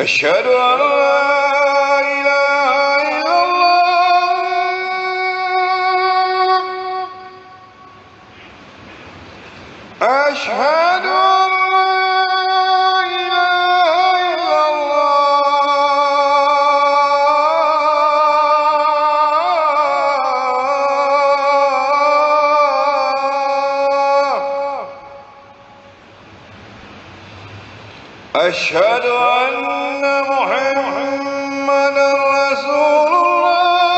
أشهد أن لا إله إلا الله أشهد أن لا إله إلا الله أشهد أن محمدا رسول الله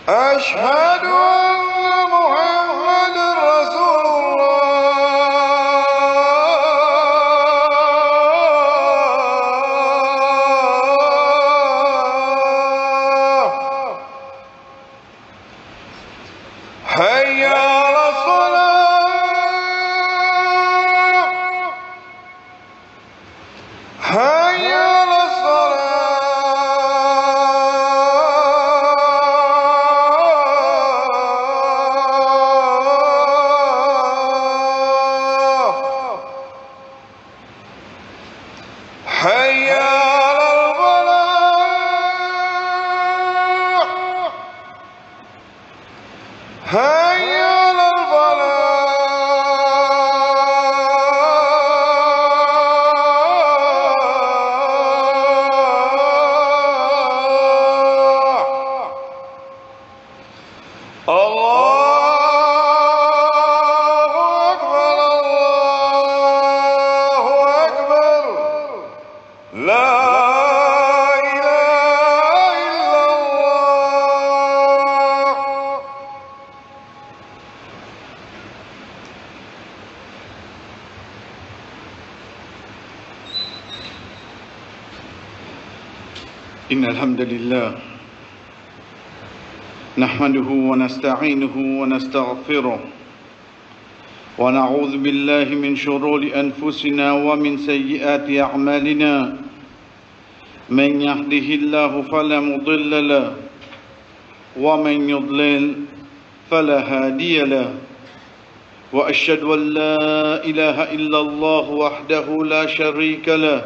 أشهد أن محمدا رسول الله حي على الصلاة حي على الصلاة حي على الفلاح حي على الفلاح الله أكبر الله أكبر لا إله إلا الله إن الحمد لله نحمده ونستعينه ونستغفره ونعوذ بالله من شرور أنفسنا ومن سيئات أعمالنا من يهده الله فلا مضل له ومن يضلل فلا هادي له وأشهد أن لا إله إلا الله وحده لا شريك له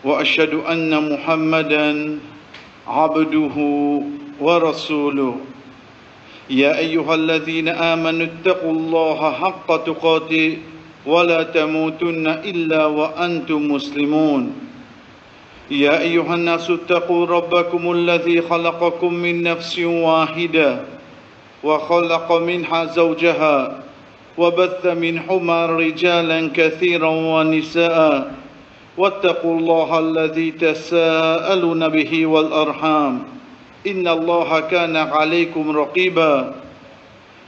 وأشهد أن محمدا عبده ورسوله يا أيها الذين آمنوا اتقوا الله حق تقاته ولا تموتن إلا وأنتم مسلمون يا أيها الناس اتقوا ربكم الذي خلقكم من نفس واحدة وخلق منها زوجها وبث منهما رجالا كثيرا ونساء واتقوا الله الذي تساءلون به والأرحام إن الله كان عليكم رقيبا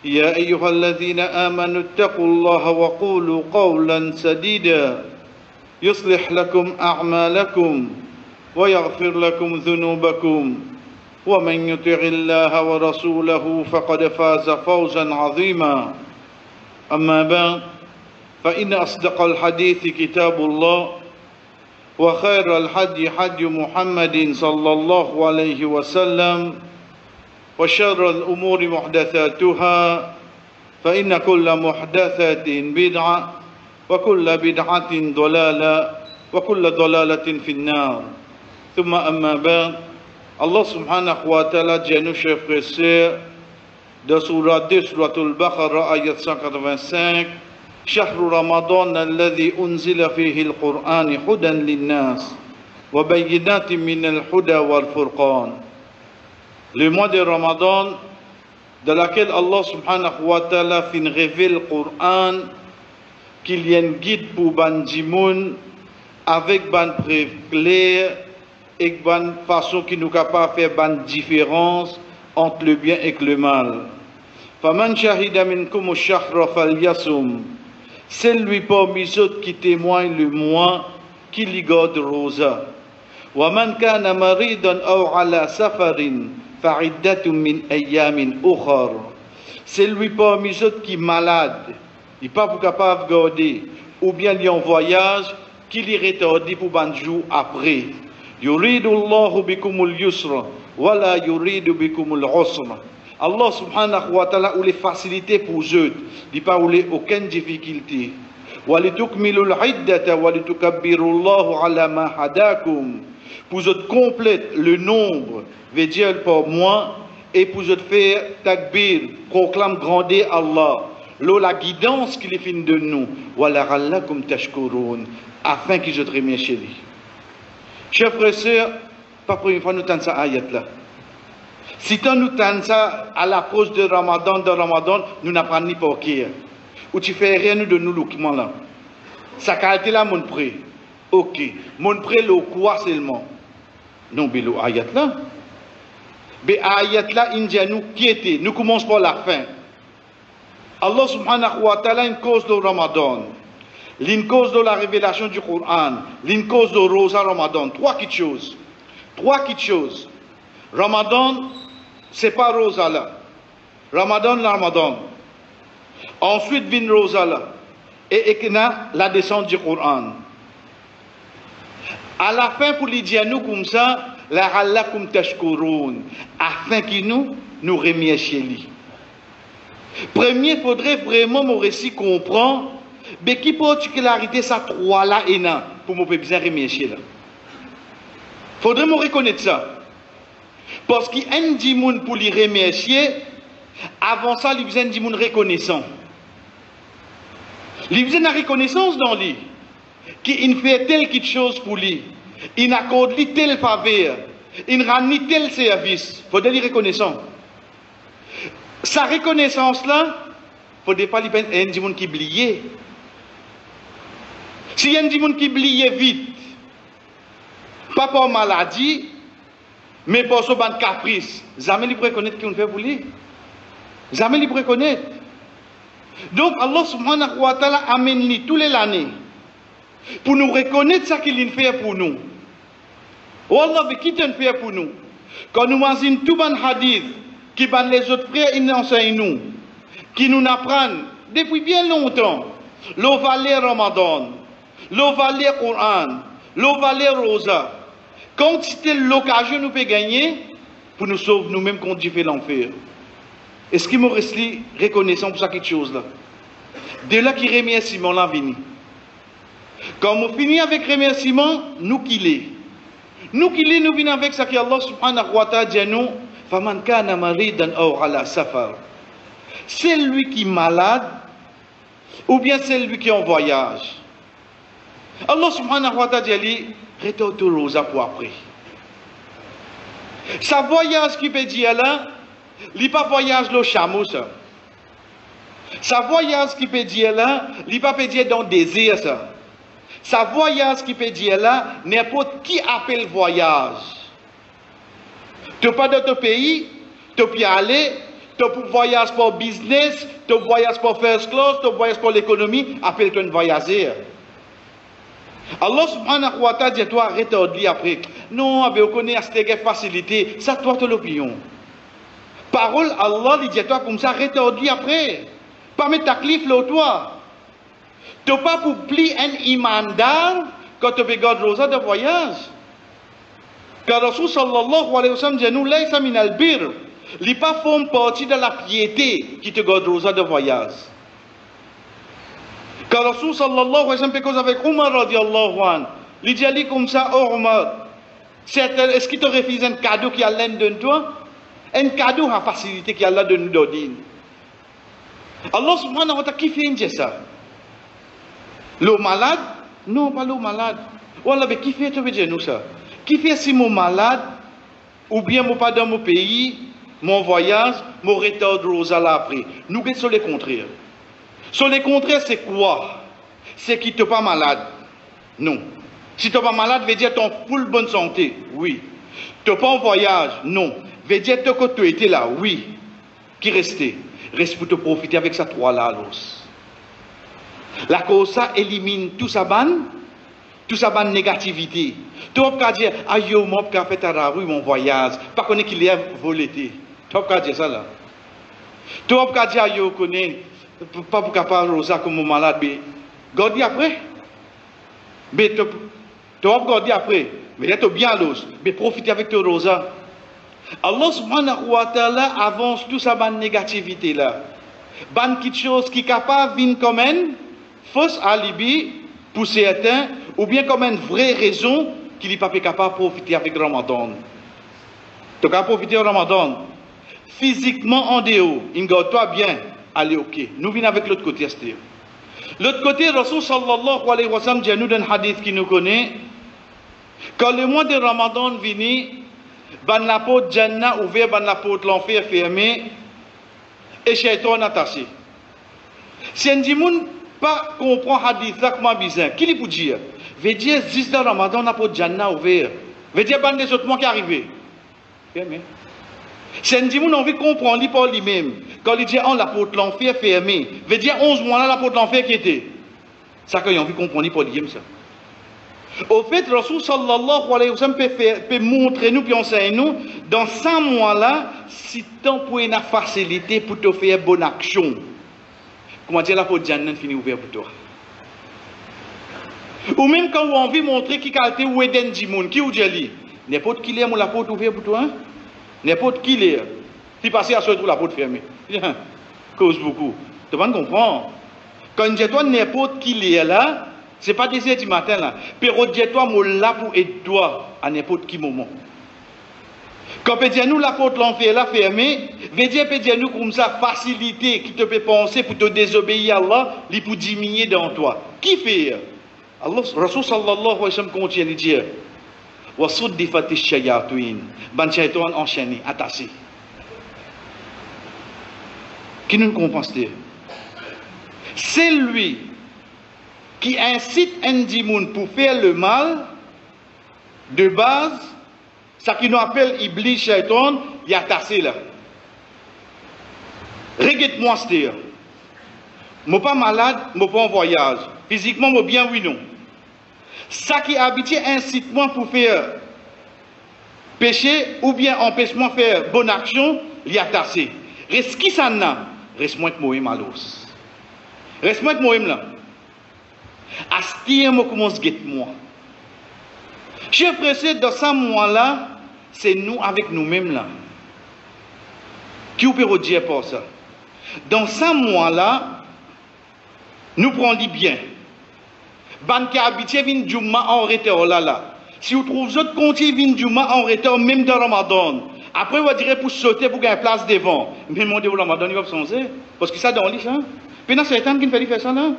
يا أيها الذين آمنوا اتقوا الله وقولوا قولا سديدا يصلح لكم أعمالكم ويغفر لكم ذنوبكم ومن يطع الله ورسوله فقد فاز فوزا عظيما أما بعد فإن أصدق الحديث كتاب الله وخير الحدي حدي محمد صلى الله عليه وسلم وشر الأمور محدثاتها فإن كل محدثة بدعة وكل بدعة ضلالة وكل ضلالة في النار ثم أما بعد Allah subhanahu wa ta'ala dit à nous, chers frères et sœurs, dans Surah 2, Suratul Baqarah, ayat 185, شهر رمضان الذي أنزل فيه القرآن هدى للناس وبينات من الهدى والفرقان. Le mois de Ramadan, dans lequel Allah subhanahu wa ta'ala fin révèle le Coran, qu'il y a un guide pour ban dimoun avec ban preuve claire et bonne façon qui nous capable de faire une différence entre le bien et le mal. Faman shahida minkum ash-shahra falyasum. C'est lui parmi ceux qui témoignent le mois qui li garde rosa. Wa man kana maridan aw ala safarin fa'iddatun min ayyamin ukhar. C'est lui parmi ceux qui malade, il pas capable de garder ou bien il en voyage qui li retardé pour ban jour après. Yuridu Allahu bikumul yusra wa la yuridu bikumul usra. Allah subhanahu wa ta'ala ou les facilités pour eux, il pas ou les aucune difficulté. Wa litukmilul iddata wa litukabbirullahu ala ma hadakum. Pour eux complète le nombre, veut dire pour moi, et pour eux faire takbir, proclame grandeur Allah. L'eau la guidance qu'il est fin de nous, wa la rallakum tashkurun, afin qu'ils te remercient chez lui. Chers frères et sœurs, pas pour une fois nous tentons ça ayat là. Si nous tentons ça à l'approche de Ramadan, nous n'apprenons ni pour qui. Ou tu fais rien de nous loquement là. Ça qualité là mon prêt. Ok. Mon prêt le quoi seulement. Non, mais le ayat là. Mais ayat là, India nous quitter. Nous commençons par la fin. Allah subhanahu wa ta'ala une cause de Ramadan. Une cause de la révélation du Coran. Une cause de Rosa Ramadan. Trois petites choses. Ramadan, c'est pas Rosa là. Ramadan. Ensuite vient Rosa là. Et Ekna, la descente du Coran. À la fin, pour les dire nous comme ça, la halakum tashkurun. Afin que nous remercions lui. Premier, il faudrait vraiment mon récit comprendre. Mais qui particularité ça trois là et là pour me bien remercier là. Faudrait me reconnaître ça. Parce qu'il y a un dimoun pour les remercier, avant ça, il y a un dimoun reconnaissant. Il y a une reconnaissance dans lui, qu'il fait telle quelque chose pour lui, il accorde lui tel faveur, il rend lui tel service. Il faudrait lui reconnaissant. Sa reconnaissance là, il ne faudrait pas lui un dimoun qui oublie. Si y a un dimoun qui oublie vite, pas par maladie, mais pour ce ban caprice, jamais il pourrait connaître qu'on fait pour lui. Jamais il pourrait connaître. Donc Allah subhanahu wa ta'ala amène nous tous les années pour nous reconnaître ce qu'il fait pour nous. Allah veut qu'il fait pour nous. Quand nous mangeons tout ban hadith qui ban les autres frères ils enseignent nous, qui nous apprennent depuis bien longtemps, l'eau valeur Ramadan, l'eau valeur Coran, l'eau valeur Rosa. Quand c'était l'occasion nous peut gagner pour nous sauver nous-mêmes contre Dieu fait l'enfer. Est-ce qu'il me reste reconnaissant pour ça quelque chose là? De là qui remerciement là venu. Quand on finit avec remerciement, nous qui l'est. Nous qui l'est, nous venons avec ça que Allah subhanahu wa ta'ala dit nous, faman kana maridan aw ala safar. C'est lui qui est malade ou bien c'est lui qui est en voyage. Allah subhanahu wa ta'ala dit retourne au rosa pour après. Sa voyage qui peut dire là, il n'est pas voyage le chameau ça. Sa voyage qui peut dire là, il n'est pas peut dire dans le désert ça. Sa voyage qui peut dire là, n'importe qui appelle voyage. Tu n'as pas de ton pays, tu peux y aller, tu voyage pour business, tu voyage pour first class, tu voyage pour l'économie, appelle-toi un voyageur. Allah subhanahu wa ta'ala dit toi arrête après. Non, avec on connaît cette facilité, ça toi ton opinion. Parole Allah dit toi comme ça arrête après. Pas mettre ta cliff là toi. Tu pas pour plier un imandar quand tu regardes rosa de voyage. Car Rasul sallallahu alayhi wa sallam dit nous laysa min al-bir. Li pas forme partie de la piété qui te garde rosa de voyage. Car Rasul sallallahu alayhi wa sallam fait cause avec Omar radiallahu anhu. Il dit comme ça, oh Omar, est-ce qu'il te refuse un cadeau qui a l'aide de toi? Un cadeau à facilité qui a l'aide de nous donner. Allah subhanahu wa ta'ala qui fait ça? L'eau malade? Non, pas l'eau malade. Voilà, mais qui fait nous ça? Qui fait si mon malade, ou bien mon pas dans mon pays, mon voyage, mon retard de rosa là après? Nous sommes sur les contraires. Sur les contraires, c'est quoi? C'est qui ne pas malade. Non. Si tu n'es pas malade, veut dire que tu es en full bonne santé. Oui. Tu n'es pas en voyage. Non. Veut dire que tu étais là. Oui. Qui restait? Reste pour te profiter avec ça, toi là, l'os. La cause, ça élimine tout ça, négativité. Tu vas dire, ah yo, moi, je fait à la rue mon voyage. Pas qu'on est qu'il est volé. Tu vas dire ça là. Tu vas dire, ah yo, connais, pas pour capable rosa comme malade, mais, garde après. Mais tu vas garder après. Mais tu es bien l'os. Mais profite avec ton rosa. Allah subhanahu wa ta'ala avance tout ça, négativité là. Quelque chose qui est capable de venir comme une fausse alibi pour certains, ou bien comme une vraie raison qu'il n'est pas capable de profiter avec le Ramadan. Tu as profiter du Ramadan. Physiquement en dehors, il garde-toi bien, allez ok. Nous venons avec l'autre côté. L'autre côté, Rasul sallallahu alayhi wa sallam dit nous dans un hadith qui nous connaît, quand le mois de Ramadan vient, ban la porte Jannah ouverte, ban la porte l'enfer fermée, et Shaitan attaché. Si un dimoun pas comprend hadith là comment bizarre, qui lui peut dire? Veut dire 10 de Ramadan la porte Jannah ouverte. Veut dire ban des autres mois qui arrivent. Fermé. Si un dimoun a envie de comprendre lui par lui-même, quand il dit la porte l'enfer fermée, veut dire 11 mois là la porte l'enfer qui était. Ça quand il a envie de comprendre lui par lui-même ça. Au fait, Rasul sallallahu alayhi wa sallam peut montrer nous, puis enseigner nous, dans 5 mois-là, si tant pour une facilité pour te faire bonne action. Comment dire la porte Jannah finit ouverte pour toi. Ou même quand vous avez envie de montrer qui qualité ou Eden Dimoun, qui vous dit, n'importe qui l'aime ou la porte ouverte pour toi, hein? N'importe qui l'aime. Puis passer à ce tour la porte fermée. Cause beaucoup. Tu vas comprendre. Quand je dis toi n'importe qui l'aime là, ce n'est pas 10 heures du matin là. Pero dis-toi, moi là pour aider toi à n'importe quel moment. Quand peut dire nous la porte l'enfer là fermée, veut dire peut dire nous comme ça facilité qui te peut penser pour te désobéir à Allah, il pour diminuer dans toi. Qui fait? Allah Rasul sallallahu alayhi wa sallam continue de dire wa suddifati shayatin, ban shaitan enchaîné, attaché. Qui nous comprend? C'est lui qui incite un dimoun pour faire le mal, de base, ça qui nous appelle Iblis, Shaitan, il y a tassé là. Regarde-moi, c'est-à-dire, je ne suis pas malade, je ne suis pas en voyage. Physiquement, je suis bien, oui, non. Ça qui habitué incite-moi pour faire péché, ou bien empêche-moi de faire bonne action, il y a tassé. Reste qui ça n'a? Reste moi que moi, malos. Reste moi que moi, là. Astir, moi, commence à guetter moi. Chers frères, dans ce mois-là, c'est nous avec nous-mêmes là. Qui vous peut dire pour ça? Dans ce mois-là, nous prenons bien. Ban qui habitué vin Juma en retard là. Si vous trouvez autres comptes vin Juma en retard, même dans Ramadan, après vous direz pour sauter pour gagner place devant. Mais mon Dieu, Ramadan, il va changer. Parce que ça dans l'île, hein? Puis dans certains qui fait faire ça là.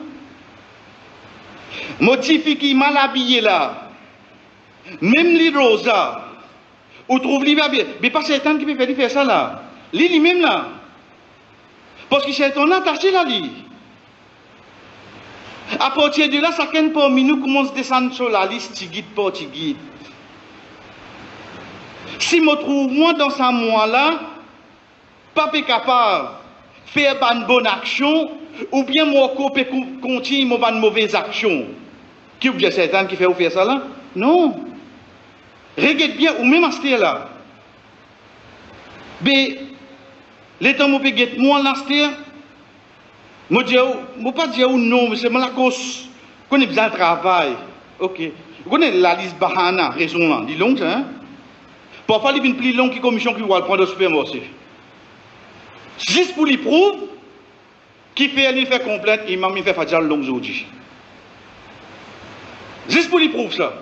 Motif qui mal habillé là, même les rosa, ou trouve les bien, mais pas Satan qui peut faire ça là, lui même là, parce que c'est un attaché là lui. À partir de là, chacun parmi nous commence à descendre sur la liste, tu guides pas, tu guides. Si je trouve moi dans ce mois-là, pas capable de faire une bonne action, ou bien moi continuer une mauvaise action. Qui vous dit Satan qui fait vous faire ça là? Non. Regarde bien, ou même à ce là. Mais, les temps où je moi là, je ne peux pas dire non, mais c'est la cause qu'on a besoin de travail. Ok. Vous connaissez la liste Bahana, raison là, dit long, hein? Parfois, il y a une plus longue que commission qui va prendre au supermarché. Juste pour lui prouver, qui fait lui faire complète, il m'a mis fait faire long aujourd'hui. Juste pour lui prouver ça.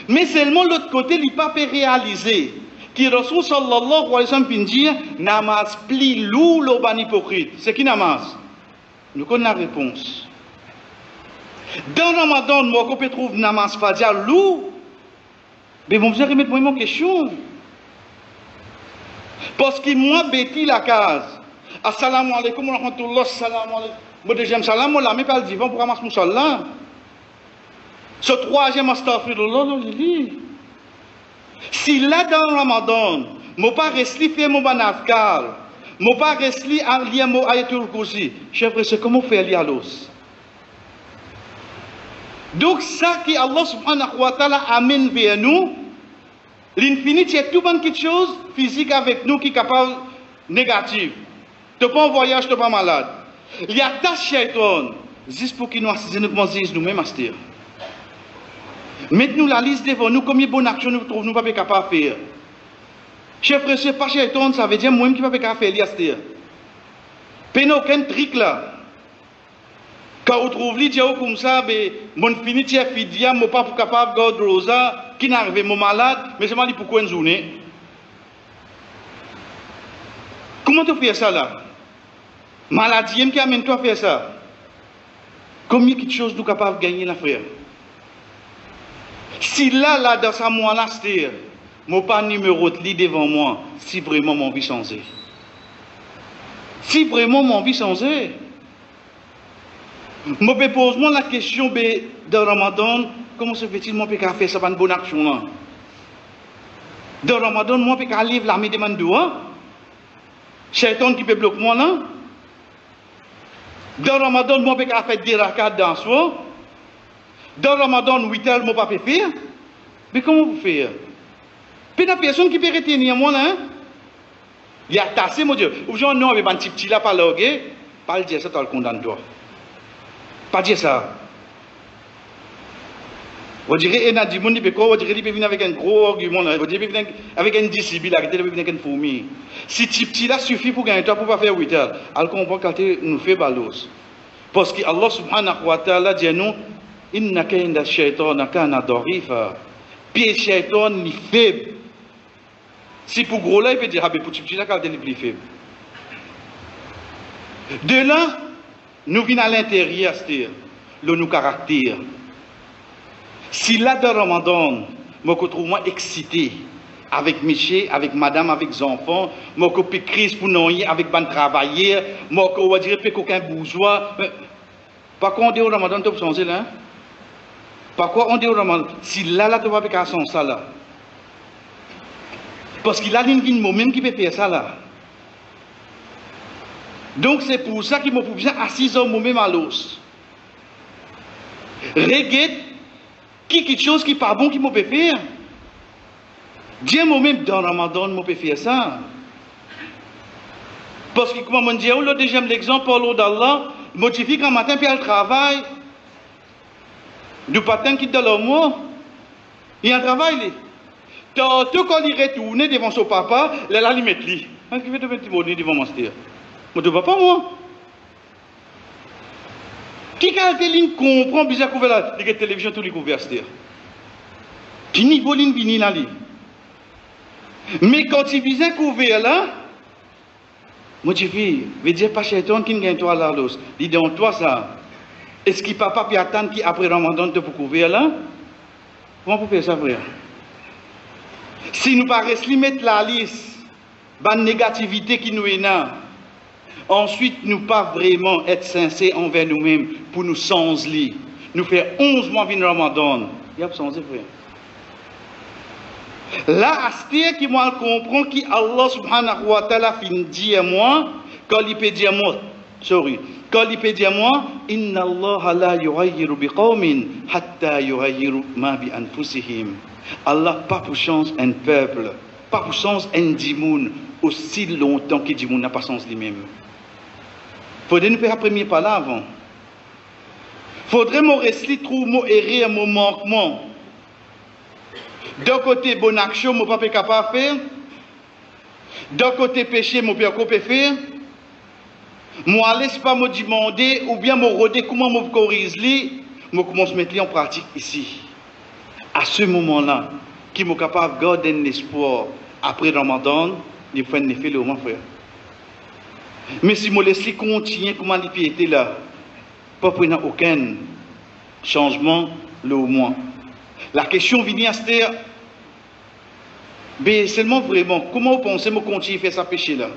Mais seulement l'autre côté, il n'a pas pu réaliser que Rasul sallallahu alayhi wa sallam dit namaz pli lou l'oban hypocrite. C'est qui namaz? Nous connaissons la réponse. Dans Ramadan, moi, qu'on peut trouver namaz fadja lou, mais vous allez remettre moi une question. Parce que moi, bêtis la case. Assalamu alaikum wa rahmatullah, assalamu alaikum. Moi, deuxième salam, moi, la même pas le divan pour ramasser mon salam. Ce troisième astaghfirullah, si là dans le Ramadan, je pas resté faire mon banafkar, je pas resté à lire mon ayatul kursi, chef frère, c'est comment faire lire l'os. Donc ça qui Allah subhanahu wa ta'ala amène vers nous, l'infini, c'est tout bon quelque chose physique avec nous qui est capable négatif. Tu n'es pas en voyage, tu n'es pas malade. Il y a ta shaitan, juste pour qu'il nous assise nous-mêmes à se dire. Mettez-nous la liste devant nous, combien de bonnes actions nous trouvons nous pas capables de faire. Chef frère, c'est pas shaitan, ça veut dire moi-même qui ne pas capable de faire, à se dire. Pas aucun truc là. Quand on trouve les gens comme ça, mon fini de fidia, mon pas capable de garder rosa, qui n'arrive mon malade, mais c'est mal pourquoi une journée. Comment tu fais ça là? Maladie qui amène toi à faire ça? Combien de choses nous sommes capables de gagner la frère? Si là, dans sa monastère, mon pas numéro de lit devant moi, si vraiment mon vie changé. Si vraiment mon vie changé. Je me pose la question dans Ramadan, comment se fait-il que je faire ça, une bonne action là? Dans Ramadan, moi, je peux livrer l'armée de Mandoua. Shaitan qui peut bloquer moi là. Dans Ramadan, moi, je peux faire des rakats dans soi. Dans Ramadan, 8 heures, je ne peux pas faire. Mais comment vous faites? Puis il y a personne qui peut retenir moi là. Il y a tassé, mon Dieu. Ou genre, non, mais un petit petit là, pas logué. Pas le dire ça, tu le condamnes toi. Pas dire ça. On dirait qu'il dit, on dirait qu'il peut venir avec un gros argument, on dirait qu'il peut venir avec un disciple, il peut venir avec une fourmi. Si petit là suffit pour gagner temps pour pas faire 8 heures, alors qu'on comprend quand nous fait balos. Parce que Allah subhanahu wa ta'ala dit nous, inna kayda shaytana kana darifa. Pied shaytan ni faible. Si pour gros là, il peut dire, ah ben pour petit là, quand il est plus faible. De là, nous venons à l'intérieur, c'est-à-dire, le caractère. Si là, dans Ramadan, je me trouve excité avec Miché, avec madame, avec les enfants, je me trouve crise pour nous avec les travailleurs, je me trouve dire qu'aucun bourgeois. Par quoi on dit au Ramadan, tu peux changer là? Par quoi on dit au Ramadan? Si là, tu vas faire ça là. Parce qu'il a une vie moi-même qui peut faire ça là. Donc c'est pour ça qu'il me faut bien assis moi-même à l'os. Regarde quelque chose qui n'est pas bon qui me peut faire. Dieu moi-même dans Ramadan me peut faire ça. Parce que comme on dit, le deuxième l'exemple par d'Allah, modifie qu'un matin puis elle travaille. Du patin qui dans le mois, il y a un travail. Tout quand il retourne devant son papa, là il met lui. Qu'est-ce qu'il fait de petit bonnet devant mon stère? Moi de papa moi. Qui quand il comprend bizarre couvert la télévision tout les couverts stère. Qui niveau ligne vini là li. Mais quand il bizarre couvert là, moi je veux dire pas shaitan qui gagne toi là l'os. Dis donc toi ça. Est-ce que papa peut attendre qui après Ramadan te pour couvrir là? Comment vous faire ça frère? Si nous paraissons mettre la liste, la négativité qui nous est là, ensuite nous pas vraiment être sincères envers nous-mêmes pour nous changer, nous faire 11 mois de Ramadan, il y a changé frère. Là, Astir qui moi comprend qui Allah subhanahu wa ta'ala fin dit à moi, quand il peut dire moi, quand il peut dire moi, inna Allah la yughayyiru biqawmin hatta yughayyiru ma bi anfusihim. Allah pas pour chance un peuple, pas pour chance un dimoun, aussi longtemps que dimoun n'a pas chance lui-même. Faudrait nous faire un premier pas là avant. Faudrait me rester trop mon erreur, mon manquement. D'un côté, bonne action, je ne suis pas capable de faire. D'un côté, péché, je ne suis pas capable de faire. Moi, je ne laisse pas me demander ou bien me rôder comment je corrige, je commence à mettre en pratique ici. À ce moment-là, qui est capable de garder un espoir après Ramadan, il faut un effet le moment, frère. Mais si je laisse continuer comment les piétés là, pas prendre aucun changement le moins. La question vient à se dire, mais seulement vraiment, comment vous pensez que je continue à faire ça péché là?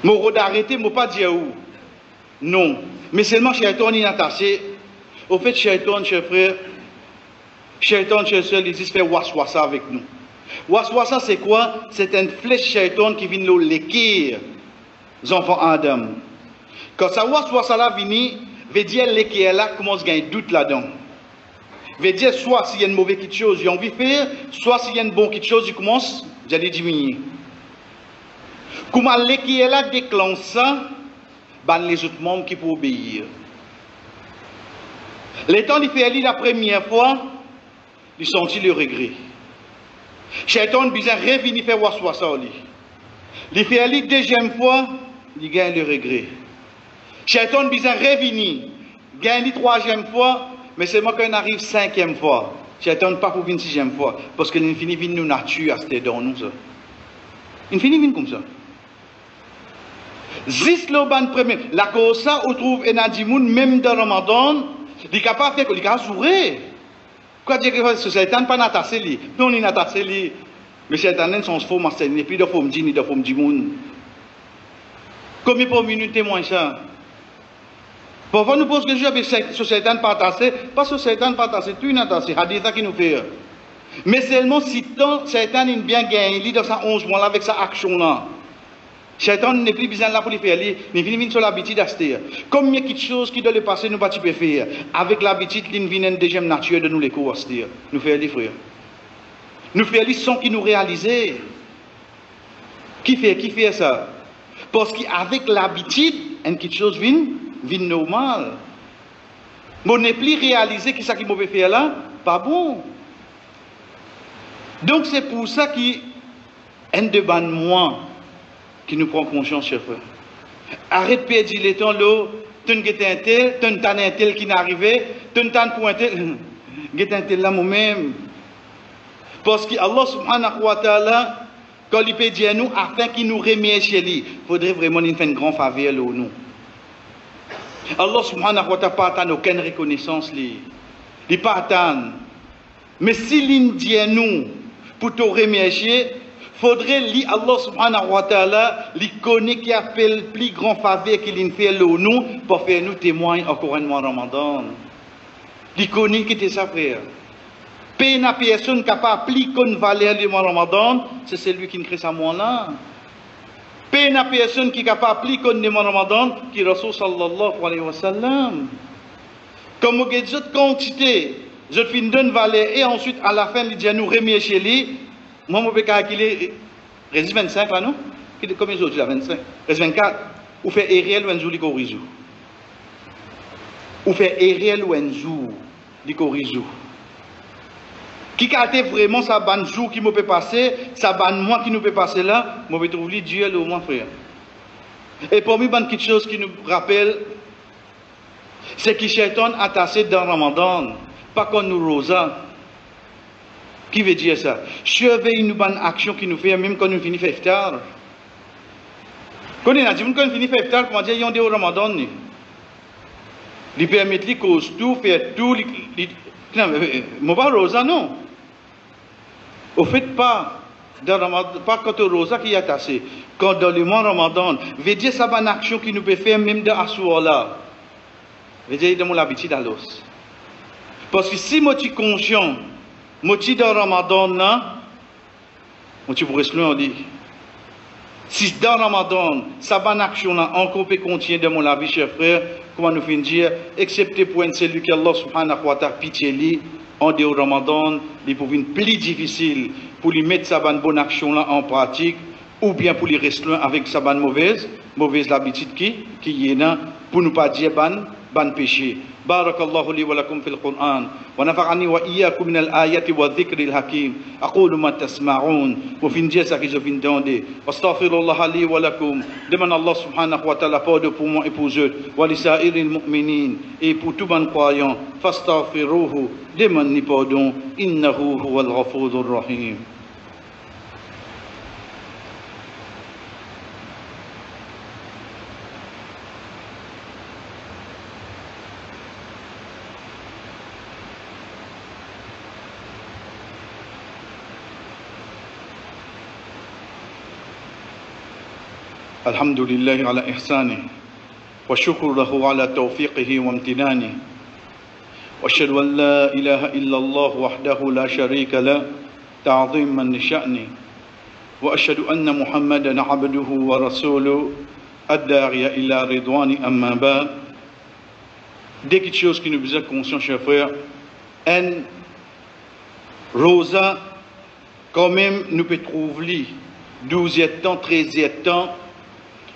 Je vais arrêter, je ne vais pas dire où. Non. Mais seulement chez un attaché, Au fait, Shaitan, chers frères, Shaitan, chers sœurs, il existe faire waswasa avec nous. Waswasa, c'est quoi? C'est une flèche Shaitan qui vient nous l'équire, les enfants Adam. Quand ça waswasa là vient, veut dire l'équire là commence à gagner doute là-dedans. Veut dire soit s'il y a une mauvaise quelque chose, il a envie de faire, soit s'il y a une bonne quelque chose, il commence à diminuer. Comment l'équire là déclenche ça, ben les autres membres qui peuvent obéir. Les temps il fait la première fois, il sentit le regret. Shaitan bizarre revenu faire waswasa lui. Il fait la deuxième fois, il gagne le regret. Shaitan bizarre revenu, gagne la troisième fois, mais c'est moi quand arrive cinquième fois. Shaitan pas pour une sixième fois, parce que l'infini vient nous nature à ce dans nous ça. L'infini vient comme ça. Zis le ban premier, la cause ça on trouve un adimoun même dans Ramadan, il est capable de faire, il est capable de sourire. Quoi dire que ce Satan pas n'attaché lui, non il n'attaché lui, mais Satan sont faux master, ni plus de faux me ni de faux me dimoun. Combien pour minute témoin ça? Parfois nous posons que je avec ce Satan pas attaché, parce que Satan pas attaché, tout n'attaché, hadith qui nous fait. Mais seulement si tant Satan il bien gagné dans sa 11 mois là avec sa action là. Shaitan n'est plus besoin là pour le faire, mais il vient sur l'habitude d'acheter. Comme il y a quelque chose qui doit le passer, nous ne pouvons pas faire. Avec l'habitude, il vient une deuxième nature de nous les coups acheter. Nous faisons les frères. Nous faisons sans qu'ils nous réalisent. Qui fait ça? Parce qu'avec l'habitude, quelque chose vient normal. Mais on n'est plus réalisé que ça qui mauvais faire là, pas bon. Donc c'est pour ça qu'il y a de ban moins qui nous prend conscience, chers frères. Arrête de perdre le temps, là, tu as un tel qui n'est arrivé, tu as un pour un tel là moi-même. Parce que Allah subhanahu wa ta'ala, quand il peut dire nous, afin qu'il nous remercie chez lui, il faudrait vraiment nous faire une grande faveur, là, nous. Allah subhanahu wa ta'ala pas attendre aucune reconnaissance, il pas attendre. Mais s'il dit nous, pour te remercier, faudrait li Allah subhanahu wa ta'ala li connaît qui a fait le plus grand faveur qu'il fait nous pour faire nous témoigner encore un mois Ramadan. Li connaît qui était ça frère. Peine à personne qui n'a pas plus qu'une valeur du mois Ramadan, c'est celui qui crée ça mois là. Peine à personne qui n'a pas plus qu'une mois Ramadan, qui Rasul sallallahu alayhi wa sallam. Comme vous avez dit quantité, je finis d'une valeur et ensuite à la fin il dit nous remercier lui. Moi, je peux calculer, reste 25 là, non? Combien de jours tu as 25? Reste 24. Ou fait Ariel ou un jour, il ou fait Ariel ou un jour, il qui a été vraiment sa bonne jour qui me peut passer, sa bonne mois qui nous peut passer là, je vais trouver Dieu au moins, frère. Et pour moi, quelque chose qui nous rappelle, c'est que Shaitan a tassé dans Ramadan, pas qu'on nous rosa. Qui veut dire ça? Surveille une bonne action qui nous fait même quand nous finissons iftar. Quand on a dit quand on finit iftar, comment dire, il y a au Ramadan. Il permet de cause tout, faire tout. Non, mais pas rosa, non. Au fait, pas dans Ramadan, pas quand on rosa qui est tassé. Quand dans le mois Ramadan, veut dire ça bonne action qui nous peut faire même dans Assour là. Veut dire, il a l'habitude à l'os. Parce que si moi je suis conscient, Moti dans Ramadan, moti pour rester on dit. Si dans Ramadan, sa bonne action là, encore peut continuer de mon avis, chers frères, comment nous finir dire, excepté pour un celui que Allah subhanahu wa ta'ala pitié lui, en dehors de Ramadan, il peut être plus difficile pour lui mettre sa bonne action là en pratique, ou bien pour lui rester loin avec sa bonne mauvaise l'habitude qui y est là, pour ne pas dire ban péché. بارك الله لي ولكم في القرآن ونفعني وإياكم من الآيات والذكر الحكيم أقول ما تسمعون وفي نجاسة que je viens d'entendre واستغفر الله لي ولكم demande Allah subhanahu wa ta'ala pardon pour moi et pour eux ولسائر المؤمنين et pour tout bon croyant فاستغفروه demande pardon إنه هو الغفور الرحيم. الحمد لله على إحسانه والشكر له على توفيقه وامتنانه وأشهد أن لا إله إلا الله وحده لا شريك له تعظيما لشأنه وأشهد أن محمدا عبده ورسوله الداعي إلى رضوان أما بعد. Dès quelque chose qui nous besoin conscient, chers frères, un rosa, quand même, nous peut trouver 12e temps, 13e temps,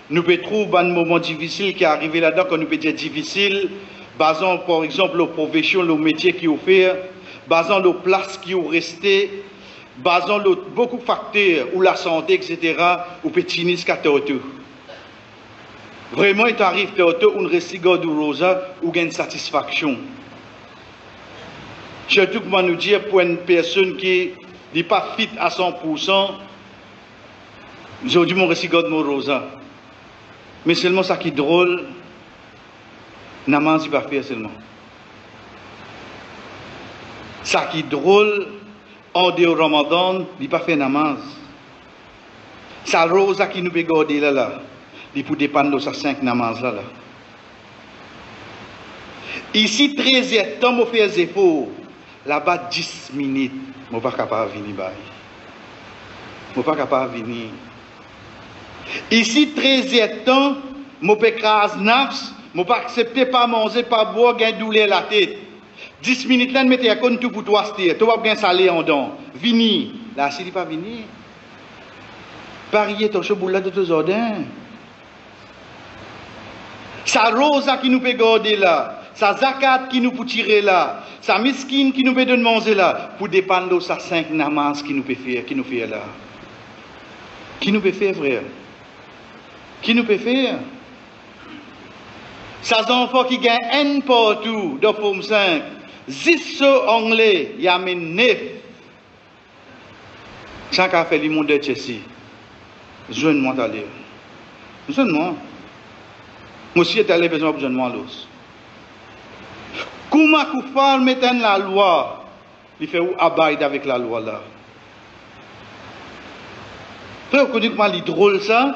nous peut trouver un moment difficile qui est arrivé là-dedans, quand nous peut dire difficile, basant par exemple aux professions, aux métiers qui ont fait, basant aux places qui ont resté, basant beaucoup de facteurs, ou la santé, etc., ou petit niscatorto. Vraiment, il arrive tantôt une restiga du rosa ou une satisfaction. Surtout que nous dire pour une personne qui n'est pas fit à 100%, aujourd'hui mon restiga de mon rosa. Mais seulement ça qui est drôle, namaz il va faire seulement. Ça qui est drôle, en dehors Ramadan, il va faire namaz. Ça rosa qui nous peut garder là. Il faut dépendre de ces 5 namaz là. Ici, 13e temps, je fais des efforts. Là-bas, 10 minutes. Je ne suis pas capable de venir. Je ne suis pas capable de venir. Ici, 13e temps, je peux écraser nafs. Je ne peux pas accepter, pas manger, pas boire, gagner douleur la tête. 10 minutes là, je mets à compte tout pour toi. Tu vas bien saler en dents. Venir. Là, s'il n'est pas venir. Parier ton cheboula de tes ordres. Sa rosa qui nous peut garder là, sa zakat qui nous peut tirer là, sa miskine qui nous peut donner manger là, pour dépendre de sa 5 namaz qui nous peut faire, qui nous fait là. Qui nous peut faire, frère? Qui nous peut faire? Sa enfants qui gagnent un partout, de forme 5, 10 anglais, il y a 9. Ça qu'a fait le monde de Chelsea. Jeune-moi d'aller. Jeune-moi. Monsieur est allé besoin de besoin de l'os. Comment Koufar met la loi, il fait où abide avec la loi là. Vous connaissez comment il est drôle ça?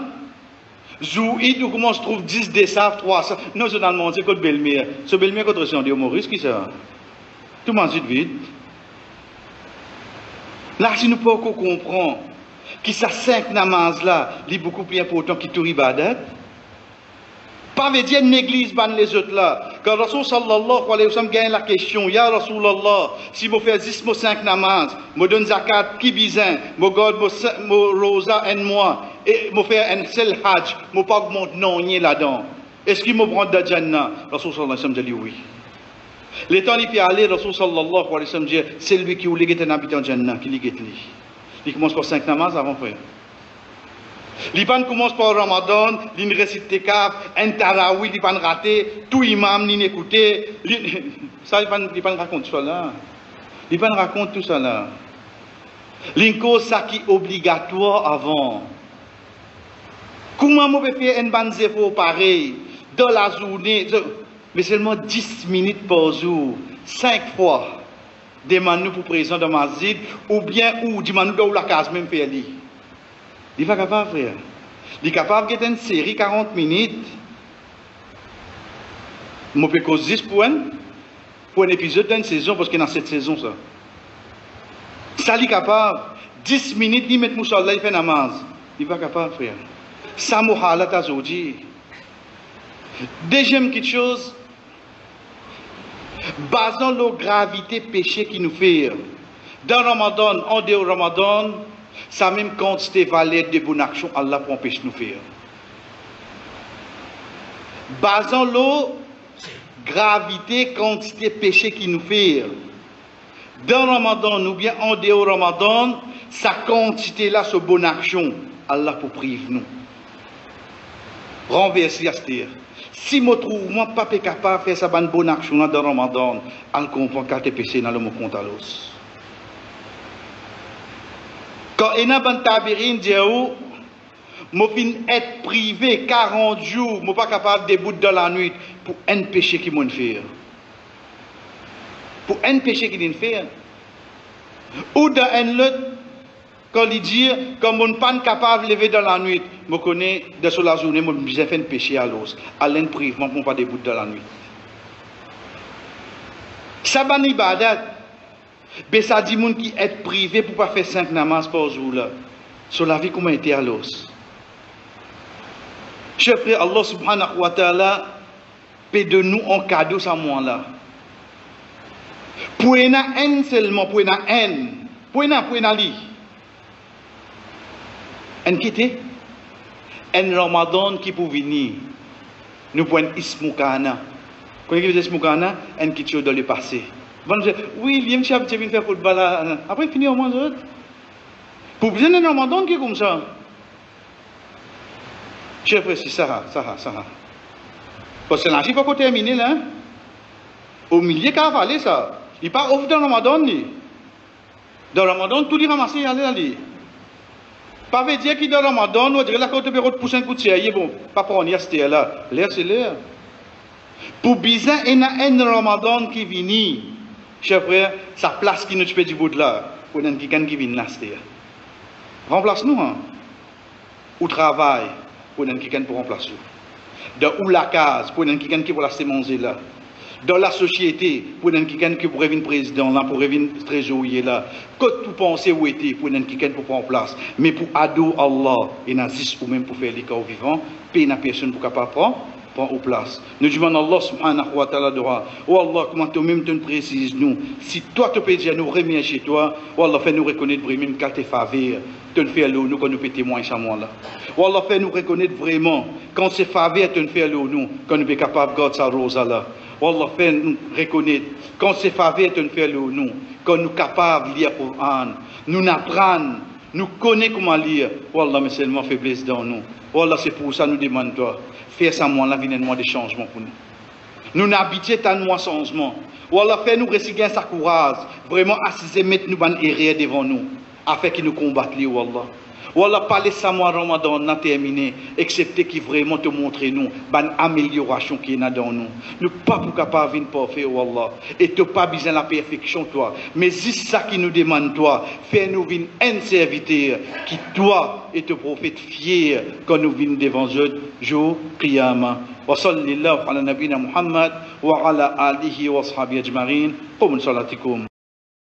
Zouid, ou comment on se trouve 10 décembre, 300. Non, c'est dans le monde, c'est contre Belmire. Ce Belmire contre Saint-Dieu Maurice, qui ça? Tout le monde dit vite. Là, si nous pouvons comprendre que ces 5 namaz là, il est beaucoup plus important que tout ibadat. Pas veut dire néglige les autres là. Quand Rasul sallallahu alayhi wa sallam gagne la question, Ya Rasulallah, si je fais 10 5 namaz, je donne zakat, qui bizin, je garde mon rosa en moi, et je fais un seul hajj, je ne pas augmenter non là-dedans. Est-ce qu'il me prend de Jannah? Rasul sallallahu alayhi wa sallam dit oui. Le temps il fait aller, Rasul sallallahu alayhi wa sallam dit, c'est lui qui oublie un habitant de Jannah, qui l'est. Il commence par 5 namaz avant frère. L'Iban commence par Ramadan, il récite des caves, un tarawi, il va rater, tout imam, il écouter. Ça, il raconte tout ça là. Il raconte tout ça là. L'inco, ça qui est obligatoire avant. Comment on peut faire un ban zéro pareil, dans la journée, mais seulement 10 minutes par jour, 5 fois, demande-nous pour présent dans ma zid, ou bien, ou demande-nous dans la case même faire lui. Il va capable, frère. Il est capable de faire une série 40 minutes. Je peux causer 10 points pour un épisode d'une saison, parce qu'il y a dans cette saison, ça. Ça, il est capable. 10 minutes, il met Moussa, il fait namaz. Il va capable, frère. Ça, Mouhalat Azodi. Deuxième quelque chose, basant la gravité péché qui nous fait. Dans Ramadan, en dehors Ramadan, ça même quantité valeur de bonnes actions, Allah pour empêcher nous faire. Basant la gravité, quantité péché qui nous fait. Dans Ramadan, ou bien en dehors Ramadan, sa quantité là, ce bonne action, Allah pour prive nous. Renverser à ce dire. Si je trouve moi pas capable de faire sa bonne action dans Ramadan, elle comprend qu'elle est péché dans le mot compte à l'os. Quand il y a un tabirin dit, je fin être privé 40 jours, je ne suis pas capable de débouter dans la nuit pour un péché qui m'a fait. Pour un péché qui m'a fait. Ou dans un autre, quand il dit, comme je ne suis pas capable de lever dans la nuit, je connais de la journée, je fait un péché à l'os. À l'un privement pour ne pas débouter dans la nuit. Ça ban ibadat. Mais ça dit moun qui est privé pour pas faire 5 namaz par jour là. Sur la vie comment était à l'os. Chers frères, Allah subhanahu wa ta'ala paie de nous en cadeau ça moi là. Pour une haine seulement, pour une haine. Pour une li. En quitter. En Ramadan qui pour venir. Nous prenons Ismoukana. Quand vous dites Ismoukana, en quitte dans le passé. Oui, il y a un petit peu faire football. Après, finir au moins d'autres. Pour bien un Ramadan qui est comme ça. Chers frères, c'est ça. Parce que l'argent, il faut qu'on termine là. Au milieu, qu'à avaler ça. Il part off dans le Ramadan. Dans le Ramadan, tout les ramasser, allez. Pas veut dire qu'il dans le Ramadan, on dirait la côte de pousser un coup de serre. Bon, pas pour en y rester là. L'air, c'est l'air. Pour bizarre, il y a un Ramadan qui vient. Chers frères, sa place qui nous fait du bout de là. Pour un qui vient là, c'est remplace-nous, hein. Au travail, pour un qui pour remplacer. Dans où la case, pour un qui pour la manger là. Dans la société, pour un qui pour venir président là, pour venir trésorier là. Quand tout penser où était, pour un qui pour prendre place. Mais pour ado Allah, et nazis ou même pour faire les cas vivants, paye une personne pour capable prendre en place. Nous demandons Allah subhanahu wa ta'ala de roi. Oh Allah, comment toi-même tu nous précises nous. Si toi tu peux dire nous remettre chez toi, oh Allah, fais nous reconnaître vraiment qu'à tes faveurs, tu nous fais l'eau, nous quand nous peut témoigner ça moi là. Oh Allah, fais nous reconnaître vraiment quand c'est faveur, tu nous fais l'eau, nous, quand nous sommes capables de garder sa rose là. Oh Allah, fais nous reconnaître quand c'est faveur, tu nous fais l'eau, nous, quand nous sommes capables de lire le Coran, nous apprendre, nous connaissons comment lire. Oh Allah, mais seulement faiblesse dans nous. Oh Allah, c'est pour ça que nous demandons toi. Faire ça, moi, là, vient des changements pour nous. Nous n'habitons pas de changement. Ou alors, fait-nous réciter sa courage. Vraiment, assiser, mettre nous ban erreur devant nous. Afin qu'ils nous combattent, ou Allah. Ou alors, parler ça, moi, Ramadan, n'a terminé. Excepté qui vraiment te montre nous, ban amélioration qui est dans nous. Nous pas pour capable de parfait, ou Allah. Et tu pas besoin de la perfection, toi. Mais c'est ça qui nous demande, toi. Fais-nous venir un serviteur qui, toi, et te prophète fier quand nous venons devant eux, jour, qiyamah. وصلى الله على نبينا محمد وعلى آله وصحبه أجمعين قوموا صلاتكم